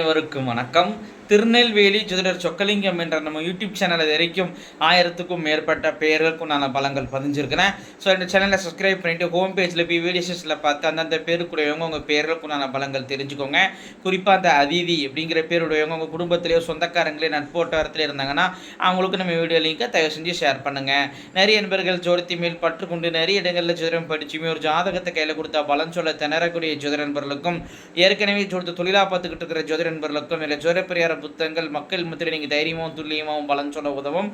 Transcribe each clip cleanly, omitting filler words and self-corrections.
அனைவருக்கும் வணக்கம். திருநெல்வேலி ஜோதிடர் சொக்கலிங்கம் என்ற நம்ம யூடியூப் சேனல் வரைக்கும் 1000க்கும் மேற்பட்ட பெயர்களுக்கும் நான் பலங்கள் பதிஞ்சிருக்கிறேன். ஸோ இந்த சேனலை சப்ஸ்கிரைப் பண்ணிவிட்டு ஹோம் பேஜில் போய் வீடியோஸில் பார்த்து அந்தந்த பேருக்குடையவங்க உங்கள் பேர்களுக்கும் நான் பலங்கள் தெரிஞ்சுக்கோங்க. குறிப்பாக அந்த அதிதி அப்படிங்கிற பேருடையவங்க உங்கள் குடும்பத்திலேயோ சொந்தக்காரங்களே நட்போட்டாரத்தில் இருந்தாங்கன்னா அவங்களுக்கு நம்ம வீடியோ லிங்கை தயவு செஞ்சு ஷேர் பண்ணுங்கள். நிறைய நண்பர்கள் ஜோதிடத்தை மேல் பற்றுக்கொண்டு நிறைய இடங்களில் ஜோதிடம் படிச்சுமே ஒரு ஜாதகத்தை கையில் கொடுத்தா பலன் சொல்ல திணறக்கூடிய ஜோதிட நண்பர்களுக்கும் ஏற்கனவே தொழிலாக பார்த்துக்கிட்டு இருக்கிற ஜோதிட நண்பர்களுக்கும் இல்லை ஜோதிடப்பிரியார புத்தகங்கள் மக்கள் மத்தியில் நீங்கள் தைரியமாகவும் துல்லியமாகவும் பலன் சொல்ல உதவும்.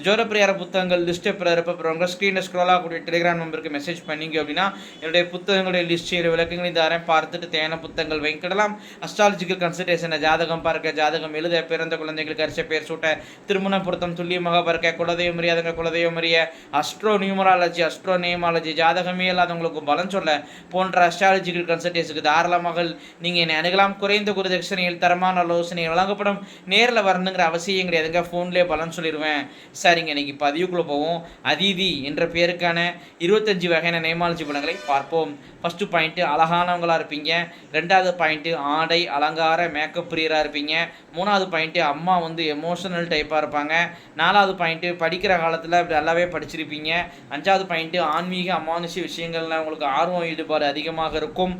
ஜோதிடப்பிரியார புத்தகங்கள் லிஸ்ட்டை இருப்பவங்க ஸ்க்ரீனில் ஸ்க்ரோல் ஆகக்கூடிய டெலிகிராம் நம்பருக்கு மெசேஜ் பண்ணிங்க அப்படின்னா என்னுடைய புத்தகங்களுடைய லிஸ்ட் விளக்கங்களையும் தாரேன். பார்த்துட்டு தேவையான புத்தகங்கள் வாங்கிக்கிடலாம். அஸ்ட்ராலஜிக்கல் கன்சல்டேஷன், ஜாதகம் பார்க்க, ஜாதகம் எழுத, பிறந்த குழந்தைகளுக்கு அரிச பேர் சூட்ட, திருமண பொருத்தம் துல்லியமாக பார்க்க, குலதெய்வம் அறியாதவங்க குலதெய்வம் அறிய, அஸ்ட்ரோ நியூமராலஜி, அஸ்ட்ரோ நேமாலஜி, ஜாதகமே இல்லாதவங்களுக்கு பலன் சொல்ல போன்ற அஸ்ட்ராலஜிக்கல் கன்சல்டேஷனுக்கு தாராளமாக நீங்கள் என்னை அணுகலாம். குறைந்த குருதட்சணையில் தரமான ஆலோசனை வழங்கப்படும். நேரில் வரணுங்கிற அவசியம் கிடையாதுங்க, ஃபோன்லேயே பலன் சொல்லிடுவேன். சரிங்க, இன்னைக்கு பதிவுக்குள்ளே போவோம். அதிதி என்ற பேருக்கான 25 வகையான நேமாலஜி பலன்களை பார்ப்போம். ஃபஸ்ட்டு பாயிண்ட்டு அழகானவங்களாக இருப்பீங்க. ரெண்டாவது பாயிண்ட்டு ஆடை அலங்கார மேக்கப் பிரியராக இருப்பீங்க. மூணாவது பாயிண்ட்டு அம்மா எமோஷனல் டைப்பாக இருப்பாங்க. நாலாவது பாயிண்ட்டு படிக்கிற காலத்தில் இப்படி நல்லாவே படிச்சிருப்பீங்க. அஞ்சாவது பாயிண்ட்டு ஆன்மீக அமானுஷ விஷயங்கள்ல உங்களுக்கு ஆர்வம் ஈடுபாடு அதிகமாக இருக்கும்.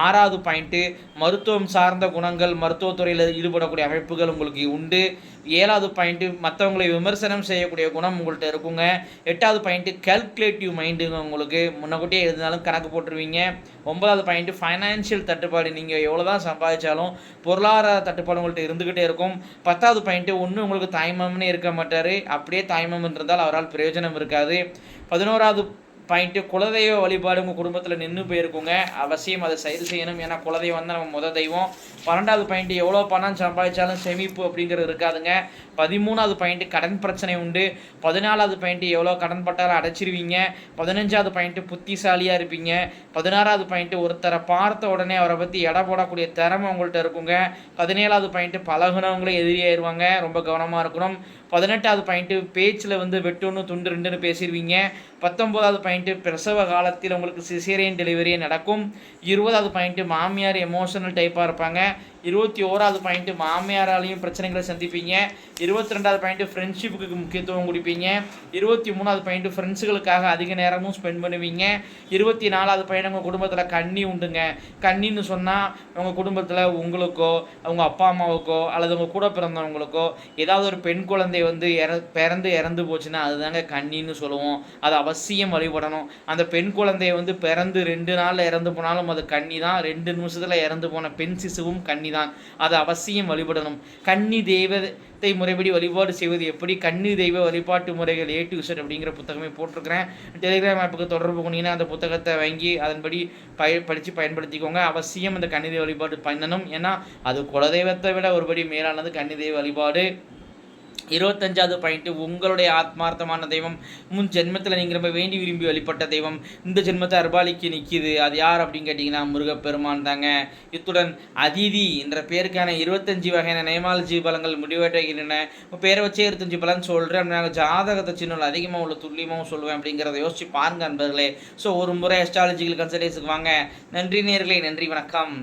ஆறாவது பாயிண்ட்டு மருத்துவம் சார்ந்த குணங்கள், மருத்துவத்துறையில் ஈடுபடக்கூடிய அமைப்புகள் உங்களுக்கு உண்டு. ஏழாவது பாயிண்ட்டு மற்றவங்களை விமர்சனம் செய்யக்கூடிய குணம் உங்கள்கிட்ட இருக்குங்க. எட்டாவது பாயிண்ட்டு கேல்குலேட்டிவ் மைண்டுங்க, உங்களுக்கு முன்னக்கூட்டியே எழுதினாலும் கணக்கு போட்டுருவீங்க. ஒன்பதாவது பாயிண்ட்டு ஃபைனான்ஷியல் தட்டுப்பாடு, நீங்கள் எவ்வளோ தான் சம்பாதிச்சாலும் பொருளாதார தட்டுப்பாடு உங்கள்கிட்ட இருந்துக்கிட்டே இருக்கும். பத்தாவது பாயிண்ட்டு ஒன்று உங்களுக்கு தாய்மாமனே இருக்க மாட்டார், அப்படியே தாய்மாமன் இருந்தால் அவரால் பிரயோஜனம் இருக்காது. 11வது பாயிண்ட்டு குலதெய்வ வழிபாடு உங்கள் குடும்பத்தில் நின்று போயிருக்குங்க, அவசியம் அதை செயல் செய்யணும். ஏன்னா குலதெய்வம் தான் நம்ம தெய்வம். 12வது பாயிண்ட்டு எவ்வளோ பணம் சம்பாதிச்சாலும் சேமிப்பு அப்படிங்கிறது இருக்காதுங்க. 13வது பாயிண்ட்டு கடன் பிரச்சனை உண்டு. 14வது பாயிண்ட்டு எவ்வளோ கடன் பட்டாலும் அடைச்சிருவீங்க. 15வது பாயிண்ட்டு புத்திசாலியாக இருப்பீங்க. 16வது பாயிண்ட்டு ஒருத்தரை பார்த்த உடனே அவரை பற்றி எடை போடக்கூடிய திறமை உங்கள்கிட்ட இருக்குங்க. 17வது பாயிண்ட்டு பழகுனவங்களே எதிரியாயிருவாங்க, ரொம்ப கவனமாக இருக்கணும். 18வது பாயிண்ட்டு பேச்சில் வெட்டொன்று துண்டு ரெண்டுன்னு பேசிடுவீங்க. 19வது பாயிண்ட்டு பிரசவ காலத்தில் உங்களுக்கு சிசேரியன் டெலிவரியே நடக்கும். 20வது பாயிண்ட்டு மாமியார் எமோஷனல் டைப்பாக இருப்பாங்க. 21வது பாயிண்ட்டு மாமியாராலையும் பிரச்சனைகளை சந்திப்பீங்க. 22வது பாயிண்ட்டு ஃப்ரெண்ட்ஷிப்புக்கு முக்கியத்துவம் கொடுப்பீங்க. 23வது பாயிண்ட்டு ஃப்ரெண்ட்ஸுகளுக்காக அதிக நேரமும் ஸ்பெண்ட் பண்ணுவீங்க. 24வது பாயிண்ட் உங்கள் குடும்பத்தில் கன்னி உண்டுங்க. கன்னின்னு சொன்னால் உங்கள் குடும்பத்தில் உங்களுக்கோ அவங்க அப்பா அம்மாவுக்கோ அல்லது உங்கள் கூட பிறந்தவங்களுக்கோ ஏதாவது ஒரு பெண் குழந்தை இறந்து போச்சுன்னா அதுதாங்க கன்னின்னு சொல்லுவோம். அது அவசியம் வழிபடணும். அந்த பெண் குழந்தைய பிறந்து 2 நாளில் இறந்து போனாலும் அது கன்னி தான். 2 நிமிஷத்தில் இறந்து போன பெண் சிசுவும் கன்னி தான். அது அவசியம் வழிபடணும். கன்னி தெய்வத்தை முறைப்படி வழிபாடு செய்வது எப்படி, கன்னி தெய்வ வழிபாட்டு முறைகள் A to Z அப்படிங்கிற புத்தகமே போட்டிருக்கிறேன். டெலிகிராம் ஆப்புக்கு தொடர்பு கொண்டீங்கன்னா அந்த புத்தகத்தை வாங்கி அதன்படி படித்து பயன்படுத்திக்கோங்க. அவசியம் அந்த கன்னி தெய்வ வழிபாடு பண்ணணும். ஏன்னா அது குலதெய்வத்தை விட ஒருபடி மேலானது கன்னி தெய்வ வழிபாடு. 25வது பாயிண்ட்டு உங்களுடைய ஆத்மார்த்தமான தெய்வம், முன் ஜென்மத்தில் நீங்கள் ரொம்ப வேண்டி விரும்பி வழிபட்ட தெய்வம் இந்த ஜென்மத்தை அர்பாலிக்கு நிற்கிது. அது யார் அப்படின்னு கேட்டிங்கன்னா முருகப்பெருமான் தாங்க. இத்துடன் அதிதி என்ற பேருக்கான 25 வகையான நேமாலஜி பலங்கள் முடிவடைகின்றன. பேரை வச்சே 25 பலன் சொல்கிறேன். நாங்கள் ஜாதகத்தை சின்ன அதிகமாக உள்ள துல்லியமாகவும் சொல்லுவேன் அப்படிங்கிறத யோசிச்சு பாருங்க நண்பர்களே. ஸோ ஒரு முறை அஸ்ட்ராலஜிக்கல் கன்சல்டேஷனுக்கு வாங்க. நன்றி நேயர்களே, நன்றி, வணக்கம்.